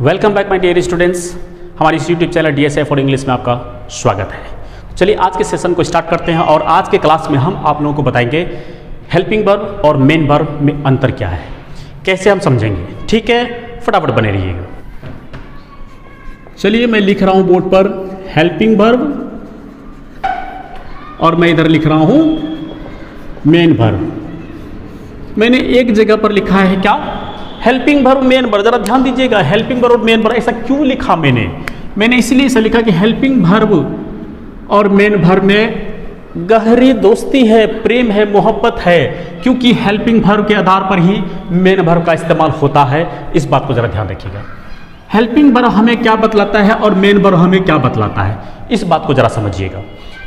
Welcome back my dear students. हमारी इस YouTube channel DSA for English में आपका स्वागत है। चलिए आज के सेशन को स्टार्ट करते हैं और आज के क्लास में हम आप लोगों को बताएंगे हेल्पिंग वर्ब और मेन वर्ब में अंतर क्या है, कैसे हम समझेंगे। ठीक है, फटाफट बने रहिएगा। चलिए मैं लिख रहा हूँ बोर्ड पर हेल्पिंग वर्ब और मैं इधर लिख रहा हूँ मेन वर्ब। मैंने एक जगह पर लिखा है क्या, हेल्पिंग वर्ब मेन वर्ब। जरा ध्यान दीजिएगा, हेल्पिंग वर्ब मेन वर्ब ऐसा क्यों लिखा मैंने इसलिए ऐसा लिखा कि हेल्पिंग वर्ब और मेन वर्ब में गहरी दोस्ती है, प्रेम है, मोहब्बत है, क्योंकि हेल्पिंग वर्ब के आधार पर ही मेन वर्ब का इस्तेमाल होता है। इस बात को जरा ध्यान रखिएगा। हेल्पिंग वर्ब हमें क्या बतलाता है और मेन वर्ब हमें क्या बतलाता है, इस बात को जरा समझिएगा।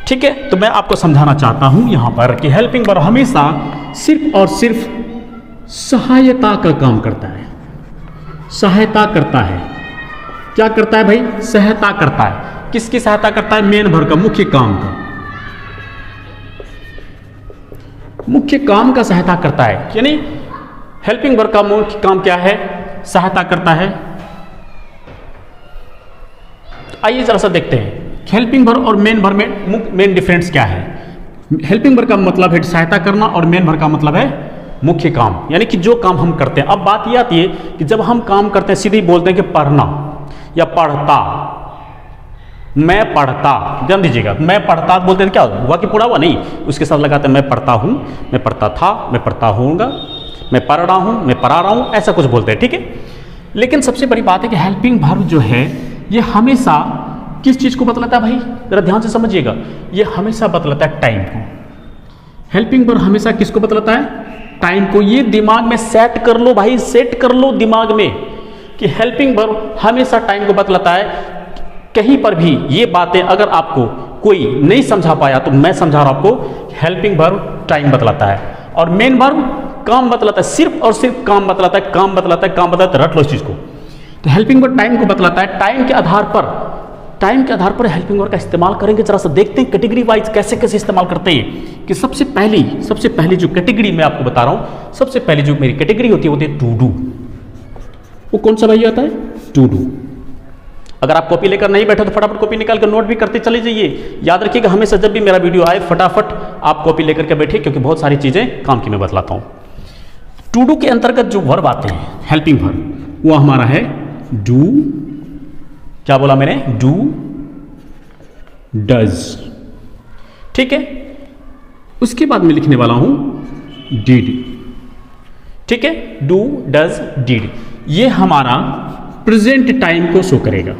ठीक है, तो मैं आपको समझाना चाहता हूं यहां पर कि हेल्पिंग वर्ब हमेशा सिर्फ और सिर्फ सहायता का काम करता है। सहायता करता है। क्या करता है भाई? सहायता करता है। किसकी सहायता करता है? मेन वर्ब का, मुख्य काम का। मुख्य काम का सहायता करता है, यानी हेल्पिंग वर्ब का मुख्य काम क्या है? सहायता करता है। आइए जरा सा देखते हैं हेल्पिंग वर्ब और मेन वर्ब में मेन डिफरेंस क्या है। हेल्पिंग वर्ब का मतलब है सहायता करना और मेन वर्ब का मतलब है मुख्य काम, यानी कि जो काम हम करते हैं। अब बात यह आती है कि जब हम काम करते हैं सीधे बोलते हैं कि पढ़ना या पढ़ता, मैं पढ़ता। ध्यान दीजिएगा, मैं पढ़ता बोलते हैं क्या हुआ कि पूरा हुआ नहीं, उसके साथ लगाते हैं मैं पढ़ता हूं, मैं पढ़ता था, मैं पढ़ता हूँगा, मैं पढ़ रहा हूं, मैं पढ़ा रहा हूं, ऐसा कुछ बोलते हैं। ठीक है, लेकिन सबसे बड़ी बात है कि हेल्पिंग वर्ब जो है ये हमेशा किस चीज को बतलाता है भाई? जरा ध्यान से समझिएगा, ये हमेशा बतलाता है टाइम को। हेल्पिंग वर्ब हमेशा किसको बतलाता है? टाइम को। ये दिमाग में सेट कर लो भाई, सेट कर लो दिमाग में कि हेल्पिंग वर्ब हमेशा टाइम को बतलाता है। कहीं पर भी ये बातें अगर आपको कोई नहीं समझा पाया तो मैं समझा रहा हूं आपको, हेल्पिंग वर्ब टाइम बतलाता है और मेन वर्ब काम बतलाता है। सिर्फ और सिर्फ काम बतलाता है, काम बतलाता है, काम बतलाता है। रट लो इस चीज को। तो हेल्पिंग वर्ब टाइम को बतलाता है। टाइम के आधार पर हेल्पिंग वर्ब का इस्तेमाल करेंगे। जरा सा देखते हैं कैटेगरी वाइज कैसे कैसे इस्तेमाल करते हैं। कि सबसे पहली जो कैटेगरी मैं आपको बता रहा हूं, सबसे पहली जो मेरी कैटेगरी होती है टू डू। वो कौन सा भाई आता है? To do. अगर आप कॉपी लेकर नहीं बैठे तो फटाफट कॉपी निकाल कर नोट भी करते चले जाइए। याद रखिएगा, हमेशा जब भी मेरा वीडियो आए फटाफट आप कॉपी लेकर के बैठिए, क्योंकि बहुत सारी चीजें काम की मैं बतलाता हूं। टू डू के अंतर्गत जो वर्ब आते हैं हेल्पिंग वर्ब, वो हमारा है डू। क्या बोला मैंने? Do, does. ठीक है, उसके बाद मैं लिखने वाला हूं डिड। ठीक है, डू, डज, डिड। ये हमारा प्रेजेंट टाइम को शो करेगा।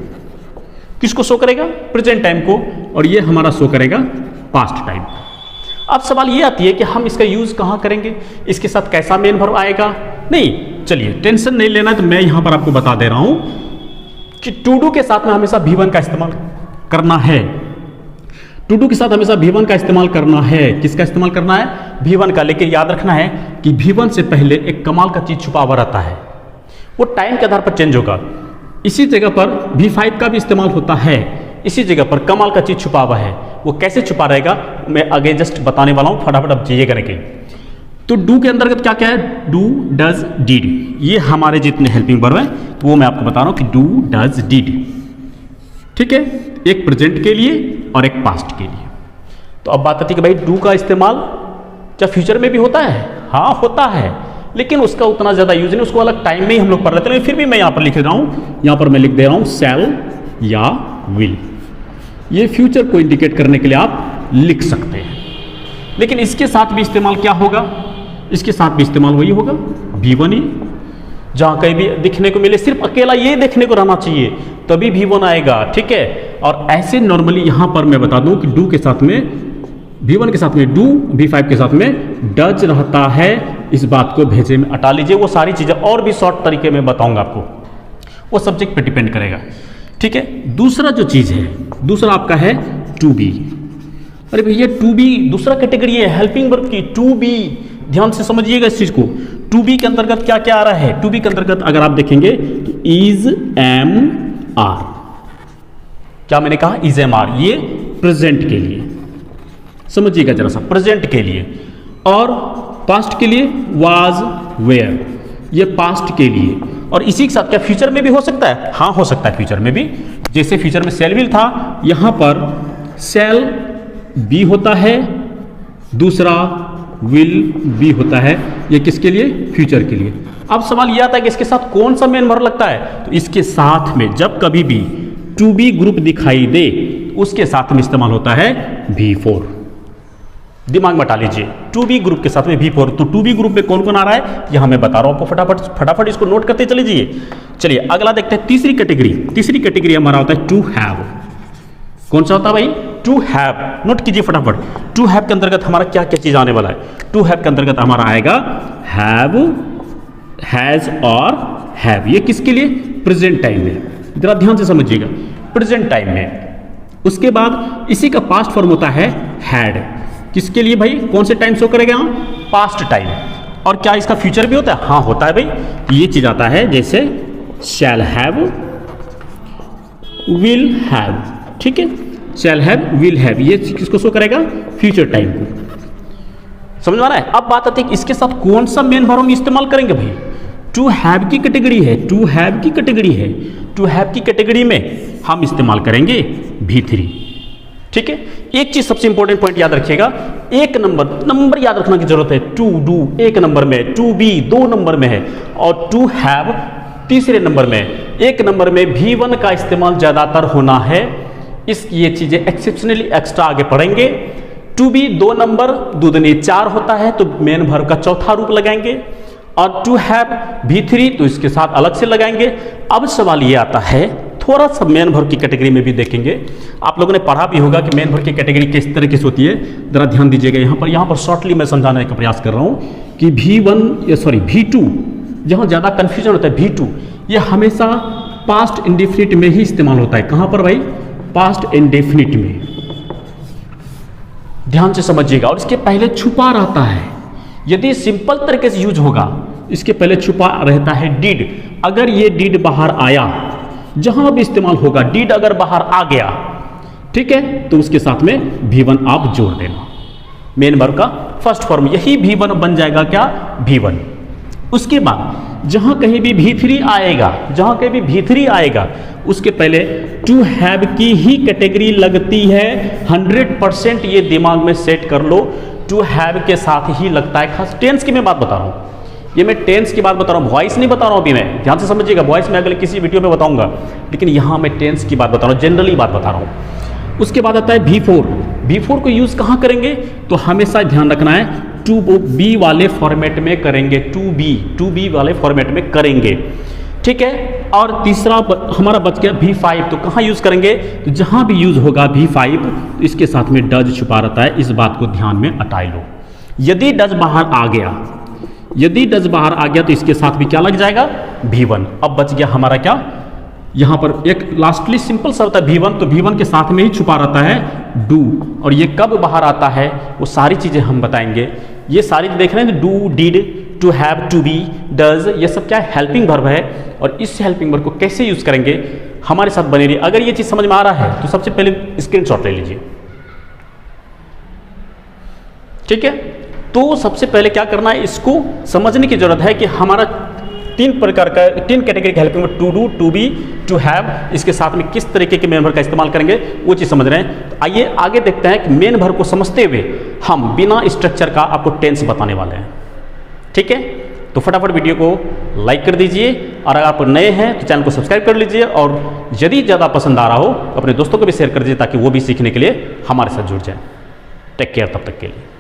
किसको शो करेगा? प्रेजेंट टाइम को। और ये हमारा शो करेगा पास्ट टाइम। अब सवाल ये आती है कि हम इसका यूज कहां करेंगे, इसके साथ कैसा मेन वर्ब आएगा? नहीं, चलिए टेंशन नहीं लेना, तो मैं यहां पर आपको बता दे रहा हूं कि टू डू के साथ में हमेशा V1 का इस्तेमाल करना है। टू डू के साथ हमेशा V1 का इस्तेमाल करना है। किसका इस्तेमाल करना है? V1 का। लेकिन याद रखना है कि V1 से पहले एक कमाल का चीज छुपा हुआ रहता है, वो टाइम के आधार पर चेंज होगा। इसी जगह पर V5 का भी इस्तेमाल होता है, इसी जगह पर कमाल का चीज छुपा हुआ है। वो कैसे छुपा रहेगा मैं आगे जस्ट बताने वाला हूं, फटाफट अब जाइएगा नहीं। तो डू के अंतर्गत क्या क्या है? Do, does, did. ये हमारे जितने हेल्पिंग वर्ब है वो मैं आपको बता रहा हूं कि डू, डज, डिड। ठीक है, एक प्रेजेंट के लिए और एक पास्ट के लिए। तो अब बात आती है कि भाई डू का इस्तेमाल क्या फ्यूचर में भी होता है? हाँ होता है, लेकिन उसका उतना ज्यादा यूज नहीं, उसको अलग टाइम में ही हम लोग पढ़ लेते हैं। फिर भी मैं यहां पर लिख रहा हूं, यहां पर मैं लिख दे रहा हूं शैल या विल। ये फ्यूचर को इंडिकेट करने के लिए आप लिख सकते हैं। लेकिन इसके साथ भी इस्तेमाल क्या होगा? इसके साथ भी इस्तेमाल वही होगा V1 ही। जहां कहीं भी दिखने को मिले, सिर्फ अकेला ये देखने को रहना चाहिए तभी V1 आएगा। ठीक है, और ऐसे नॉर्मली यहां पर मैं बता दूं कि डू के साथ में, V1 के साथ में डू, V5 के साथ में डज रहता है। इस बात को भेजे में हटा लीजिए। वो सारी चीजें और भी शॉर्ट तरीके में बताऊंगा आपको, वो सब्जेक्ट पे डिपेंड करेगा। ठीक है, दूसरा जो चीज है, दूसरा आपका है टू बी। अरे भैया टू बी दूसरा कैटेगरी है हेल्पिंग वर्ब की। टू बी, ध्यान से समझिएगा इस चीज को। टू बी के अंतर्गत क्या क्या आ रहा है? टू बी के अंतर्गत अगर आप देखेंगे तो इज, एम, आर। क्या मैंने कहा? Is, am, are. ये प्रेजेंट के लिए, समझिएगा जरा सा, प्रेजेंट के लिए। और पास्ट के लिए वाज, वेयर। ये पास्ट के लिए। और इसी के साथ क्या फ्यूचर में भी हो सकता है? हाँ, हो सकता है फ्यूचर में भी। जैसे फ्यूचर में सेल विल था, यहां पर सेल बी होता है, दूसरा विल बी होता है। ये किसके लिए? फ्यूचर के लिए। अब सवाल यह आता है कि इसके साथ कौन सा मेन वर्ब लगता है? तो इसके साथ में जब कभी भी टू बी ग्रुप दिखाई दे उसके साथ में इस्तेमाल होता है V4। दिमाग में हटा लीजिए, टू बी ग्रुप के साथ में V4। तो टू बी ग्रुप में कौन कौन आ रहा है यह मैं बता रहा हूं आपको, फटाफट इसको नोट करते चले जाइए। चलिए अगला देखते हैं, तीसरी कैटेगरी हमारा होता है टू हैव। कौन सा होता है भाई? To have. नोट कीजिए फटाफट, टू हैव के अंतर्गत हमारा क्या क्या चीज आने वाला है? टू हैव के अंतर्गत हमारा आएगा हैव, हैज और हैव। ये किसके लिए? प्रेजेंट टाइम में। जरा ध्यान से समझिएगा, प्रेजेंट टाइम में। उसके बाद इसी का पास्ट फॉर्म होता है हैड। किसके लिए भाई? कौन से टाइम शो करेगा? Past time. और क्या इसका फ्यूचर भी होता है? हाँ होता है भाई। ये चीज आता है जैसे शैल हैव, विल हैव। ठीक है, शैल हैव, विल हैव, ये किसको शो करेगा? फ्यूचर टाइम को। समझ में आ रहा है? अब बात आती है कि इसके साथ कौन सा मेन वर्ब हम इस्तेमाल करेंगे भाई? टू हैव की कैटेगरी है, टू हैव की कैटेगरी है। टू हैव की कैटेगरी में हम इस्तेमाल करेंगे V3। ठीक है, एक चीज सबसे इंपॉर्टेंट पॉइंट याद रखिएगा, एक नंबर याद रखने की जरूरत है। टू डू एक नंबर में, टू बी 2 नंबर में है और टू हैव तीसरे नंबर में। एक नंबर में V1 का इस्तेमाल ज्यादातर होना है। ये चीजें एक्सेप्शनली एक्स्ट्रा आगे पढ़ेंगे। टू बी 2 नंबर, 2 दूनी 4 होता है तो मेन वर्ब का चौथा रूप लगाएंगे। और टू हैव V3 तो इसके साथ अलग से लगाएंगे। अब सवाल ये आता है, थोड़ा सा मेन वर्ब की कैटेगरी में भी देखेंगे। आप लोगों ने पढ़ा भी होगा कि मेन वर्ब की कैटेगरी किस तरह की होती है। जरा ध्यान दीजिएगा, यहाँ पर शॉर्टली मैं समझाने का प्रयास कर रहा हूँ कि V2 जहाँ ज़्यादा कन्फ्यूजन होता है, V2 ये हमेशा पास्ट इंडेफिनिट में ही इस्तेमाल होता है। कहाँ पर भाई? पास्ट इंडेफिनिट में। ध्यान से समझिएगा। और इसके पहले छुपा रहता है। यदि सिंपल तरीके से यूज होगा, इसके पहले छुपा रहता है डिड। अगर ये डिड बाहर आया, जहां भी इस्तेमाल होगा, डिड अगर बाहर आ गया, ठीक है, तो उसके साथ में V1 आप जोड़ देना। मेन वर्ब का फर्स्ट फॉर्म यही V1 बन जाएगा। क्या? V1। उसके बाद जहां कहीं भी V3 आएगा, उसके पहले टू हैव की ही कैटेगरी लगती है। 100% ये दिमाग में सेट कर लो, टू हैव के साथ ही लगता है। खास टेंस की मैं बात बता रहा हूँ, ये मैं टेंस की बात बता रहा हूँ, वॉइस नहीं बता रहा हूँ अभी मैं। ध्यान से समझिएगा, वॉइस में अगले किसी वीडियो में बताऊंगा, लेकिन यहाँ मैं टेंस की बात बता रहा हूँ, जनरली बात बता रहा हूँ। उसके बाद आता है V4 को यूज कहाँ करेंगे? तो हमेशा ध्यान रखना है टू बी वाले फॉर्मेट में करेंगे। टू बी वाले फॉर्मेट में करेंगे। ठीक है, और तीसरा हमारा बच गया V5। तो कहाँ यूज करेंगे? तो जहां भी यूज होगा V5 तो इसके साथ में डज छुपा रहता है। इस बात को ध्यान में अटाई लो। यदि डज बाहर आ गया तो इसके साथ भी क्या लग जाएगा? V1। अब बच गया हमारा क्या? यहां पर एक लास्टली सिंपल सा होता है V1, तो V1 के साथ में ही छुपा रहता है डू। और ये कब बाहर आता है वो सारी चीजें हम बताएंगे। ये सारी देख रहे हैं, do, did, to have, to be, does, ये सब क्या है? हेल्पिंग वर्ब है। और इस हेल्पिंग वर्ब को कैसे यूज करेंगे हमारे साथ बने रहिए। अगर ये चीज समझ में आ रहा है तो सबसे पहले स्क्रीनशॉट ले लीजिए। ठीक है, तो सबसे पहले क्या करना है, इसको समझने की जरूरत है कि हमारा 3 कैटेगरी के helping verb, to do, to be, to have, इसके साथ में किस तरीके के मेन वर्ब का इस्तेमाल करेंगे वो चीज समझ रहे हैं। तो आइए आगे देखते हैं कि मेन वर्ब को समझते हुए हम बिना स्ट्रक्चर का आपको टेंस बताने वाले हैं। ठीक है, तो फटाफट वीडियो को लाइक कर दीजिए और अगर आप नए हैं तो चैनल को सब्सक्राइब कर लीजिए। और यदि ज़्यादा पसंद आ रहा हो तो अपने दोस्तों को भी शेयर कर दीजिए ताकि वो भी सीखने के लिए हमारे साथ जुड़ जाए। टेक केयर, तब तक के लिए।